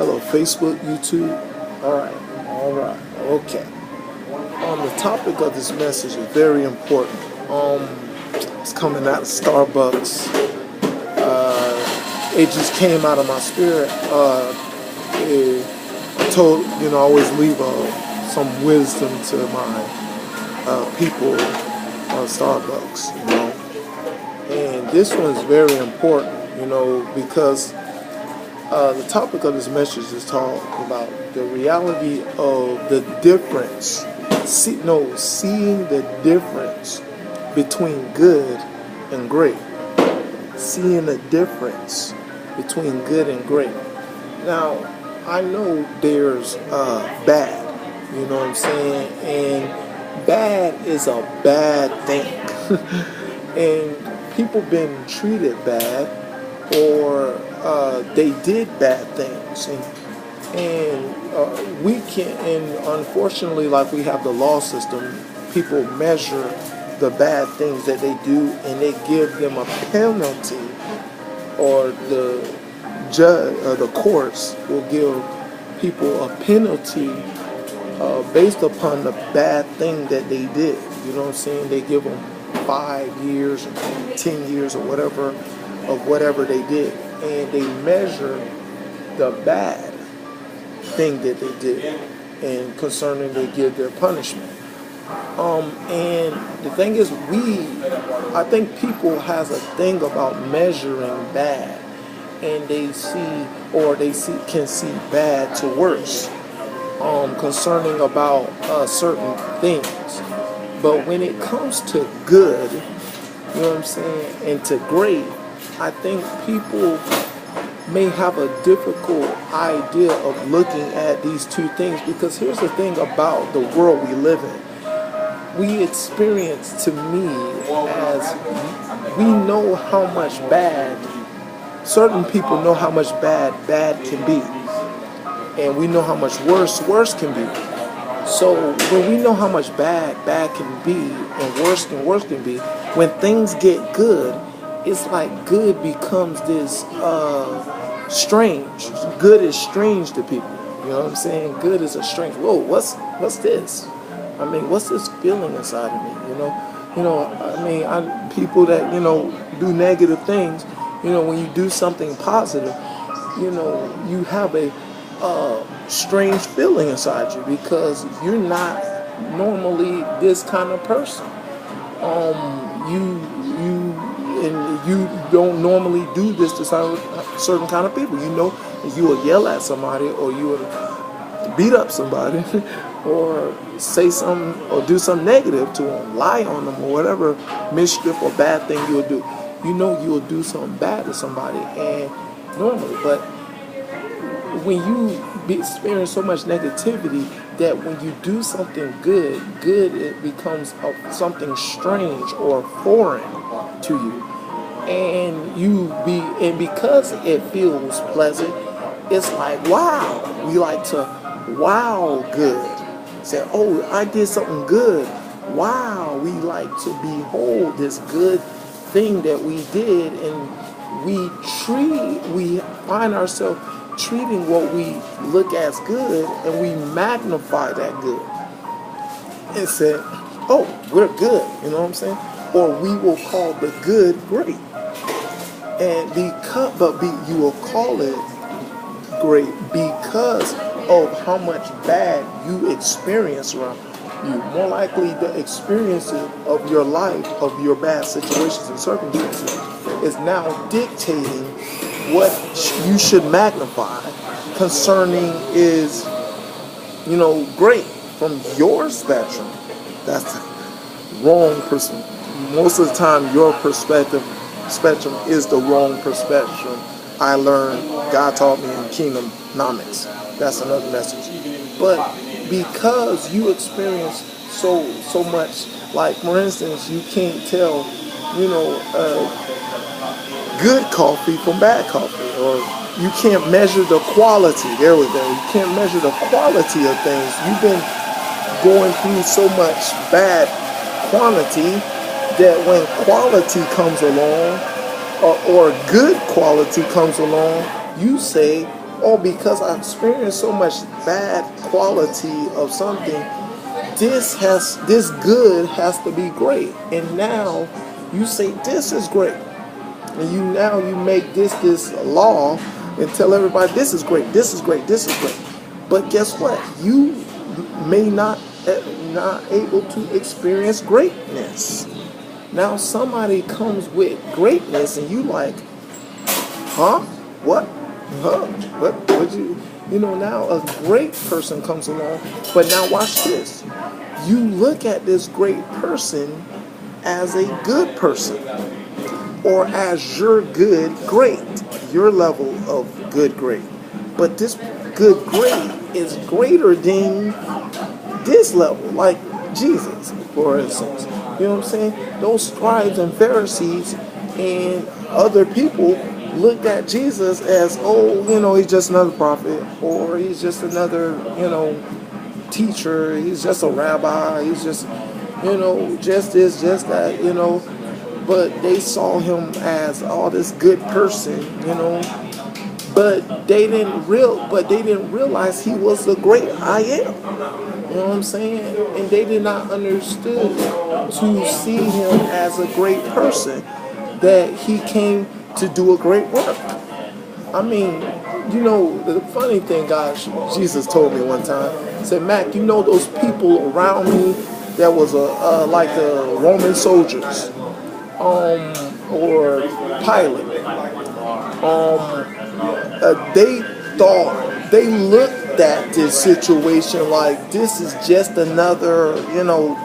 Hello, Facebook, YouTube. All right, okay. The topic of this message is very important. It's coming out of Starbucks. It just came out of my spirit. I told, I always leave some wisdom to my people on Starbucks, And this one is very important, because the topic of this message is talking about the reality of the difference. Seeing the difference between good and great. Seeing the difference between good and great. Now, I know there's bad, you know what I'm saying? And bad is a bad thing. And people been treated bad, or they did bad things. And we can, and unfortunately, like we have the law system, people measure the bad things that they do, and they give them a penalty, or the judge or the courts will give people a penalty based upon the bad thing that they did. You know what I'm saying? They give them 5 years or 10 years or whatever of whatever they did, and they measure the bad thing that they did, and concerning they give their punishment. And the thing is, I think people has a thing about measuring bad, and they can see bad to worse, concerning about certain things. But when it comes to good, you know what I'm saying, and to great, I think people may have a difficult idea of looking at these two things, because here's the thing about the world we live in. We experience, to me, as we know how much bad, certain people know how much bad can be, and we know how much worse can be. So when we know how much bad can be, and worse can be, when things get good, it's like good becomes this strange. Good is strange to people. You know what I'm saying? Good is a strange. Whoa, what's this? I mean, what's this feeling inside of me? People that do negative things. When you do something positive, you have a strange feeling inside you, because you're not normally this kind of person. You don't normally do this to certain kind of people. You will yell at somebody, or you will beat up somebody, or say something, or do something negative to them, lie on them, or whatever mischief or bad thing you will do. You will do something bad to somebody, and normally, but when you experience so much negativity, that when you do something good, it becomes something strange or foreign to you. And because it feels pleasant, it's like, wow. We like to wow good. Say, oh, I did something good. Wow. We like to behold this good thing that we did, and we find ourselves treating what we look as good, and we magnify that good and say, oh, we're good. You know what I'm saying? Or we will call the good great. And you will call it great because of how much bad you experience around you. More likely, the experiences of your life, of your bad situations and circumstances, is now dictating what you should magnify concerning is, great from your spectrum. That's wrong person. Most of the time, your spectrum is the wrong perspective. I learned, God taught me in Kingdomnomics. That's another message. But because you experience so much, like for instance, you can't tell, good coffee from bad coffee, or you can't measure the quality. There we go. You can't measure the quality of things. You've been going through so much bad quantity that when quality comes along, or good quality comes along, you say, oh, because I experienced so much bad quality of something, this good has to be great. And now you say this is great. And you make this law and tell everybody this is great, this is great, this is great. But guess what? You may not able to experience greatness. Now somebody comes with greatness and you like, huh? What? Huh? What you know, now a great person comes along, but now watch this. You look at this great person as a good person, or as your good great, your level of good great. But this good great is greater than this level, like Jesus, for instance. You know what I'm saying? Those scribes and Pharisees and other people looked at Jesus as, oh, you know, he's just another prophet, or he's just another, you know, teacher, he's just a rabbi, he's just, you know, just this, just that, you know. But they saw him as all this good person, you know. But they didn't realize he was the great I am. You know what I'm saying? And they did not understood to see him as a great person, that he came to do a great work. I mean, you know, the funny thing, guys, Jesus told me one time, he said, Mac, you know those people around me that was like the Roman soldiers, or Pilate, they looked at this situation like this is just another, you know,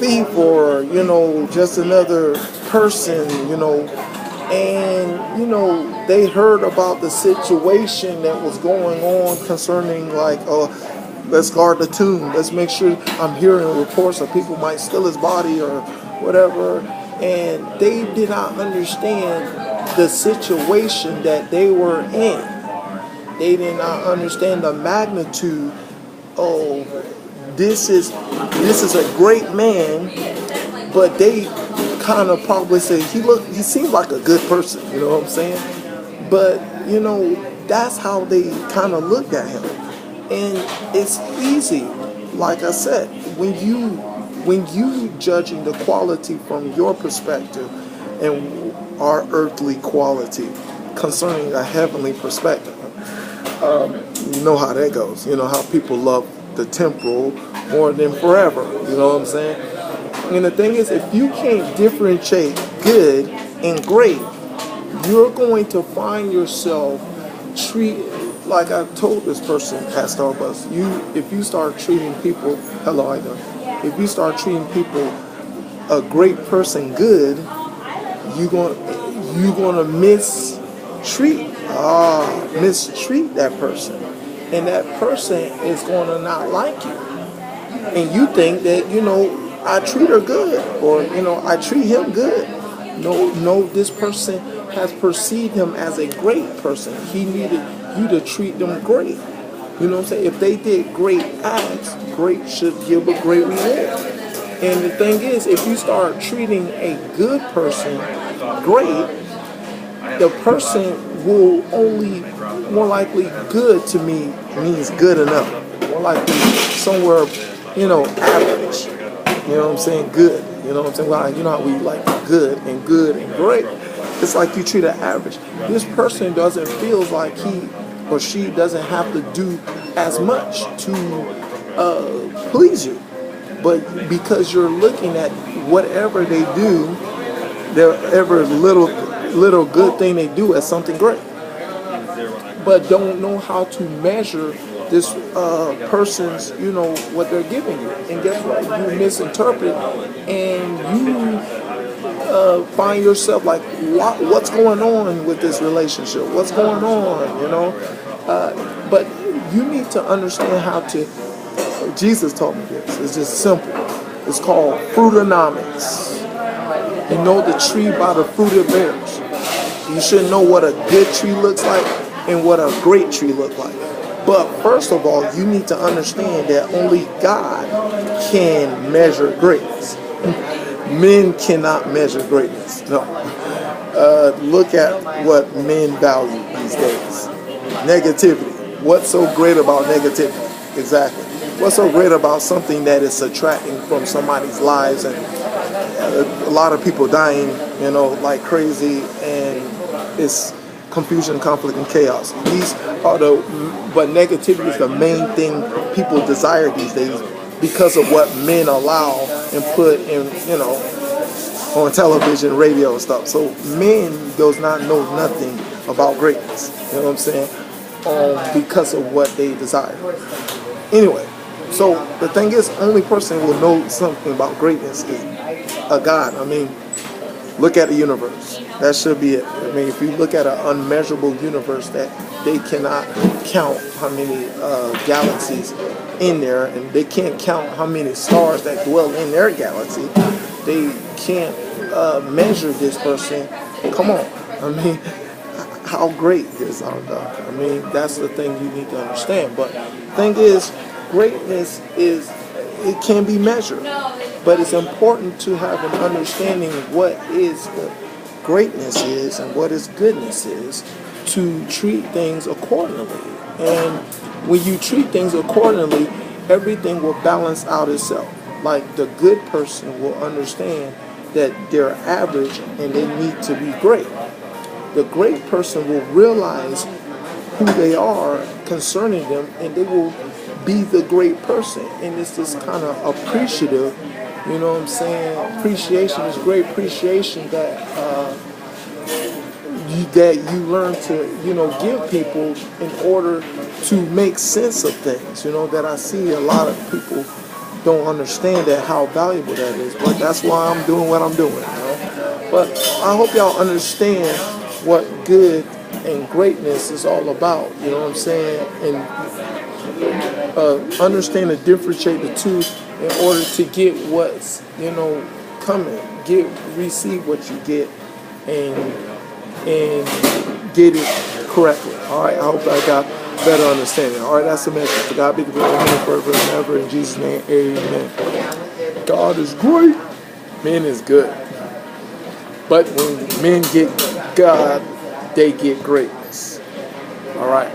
thief, or, you know, just another person, you know. And, you know, they heard about the situation that was going on concerning, like, let's guard the tomb. Let's make sure. I'm hearing reports of people might steal his body or whatever. And they did not understand the situation that they were in. They did not understand the magnitude. Oh, this is a great man, but they kind of probably say he seemed like a good person, you know what I'm saying? But, you know, that's how they kind of looked at him. And it's easy, like I said, when you judging the quality from your perspective and our earthly quality concerning a heavenly perspective, you know how that goes. You know how people love the temporal more than forever. You know what I'm saying? And the thing is, if you can't differentiate good and great, you're going to find yourself treated, like I told this person at Starbucks, if you start treating people, hello, I know, if you start treating people, a great person good, you're gonna mistreat that person, and that person is gonna not like you, and you think that, you know, I treat her good, or, you know, I treat him good. No, this person has perceived him as a great person. He needed you to treat them great. You know what I'm saying? If they did great acts, great should give a great reward. And the thing is, if you start treating a good person great, the person will only, more likely, good to me means good enough. More likely somewhere, you know, average. You know what I'm saying? Good. You know what I'm saying? Well, you know how we like good and great. It's like you treat an average. This person doesn't feel like he or she doesn't have to do as much to please you. But because you're looking at whatever they do, whatever little good thing they do as something great, but don't know how to measure this person's, you know, what they're giving you. And guess what? You misinterpret, and you find yourself like, what's going on with this relationship? What's going on, you know? But you need to understand how to, Jesus taught me this. It's just simple. It's called fruitonomics. You know the tree by the fruit it bears. You should know what a good tree looks like and what a great tree looks like. But first of all, you need to understand that only God can measure greatness. Men cannot measure greatness. No. Look at what men value these days. Negativity. What's so great about negativity? Exactly. What's so great about something that is subtracting from somebody's lives, and a lot of people dying, like crazy, and it's confusion, conflict, and chaos. These are but negativity is the main thing people desire these days because of what men allow and put in, on television, radio, and stuff. So men does not know nothing about greatness. You know what I'm saying? Because of what they desire. Anyway, so the thing is, only person who will know something about greatness is a God. I mean, look at the universe. That should be it. I mean, if you look at an unmeasurable universe that they cannot count how many galaxies in there, and they can't count how many stars that dwell in their galaxy, they can't measure this person. Come on. I mean, how great is our God? I mean, that's the thing you need to understand. But the thing is, greatness it can be measured. But it's important to have an understanding of what is the greatness is and what is goodness is, to treat things accordingly. And when you treat things accordingly, everything will balance out itself. Like the good person will understand that they're average and they need to be great. The great person will realize who they are concerning them, and they will be the great person. And it's this kind of appreciative, you know what I'm saying? Appreciation is great. Appreciation that you learn to, give people in order to make sense of things. That I see a lot of people don't understand that, how valuable that is. But that's why I'm doing what I'm doing. But I hope y'all understand what good and greatness is all about. You know what I'm saying? And understand and differentiate the two in order to get what's coming. Receive what you get and get it correctly. All right. I hope I got better understanding. All right. That's the message. To God be the glory, forever and ever. In Jesus' name, amen. God is great. Men is good. But when men get God, they get greatness. All right.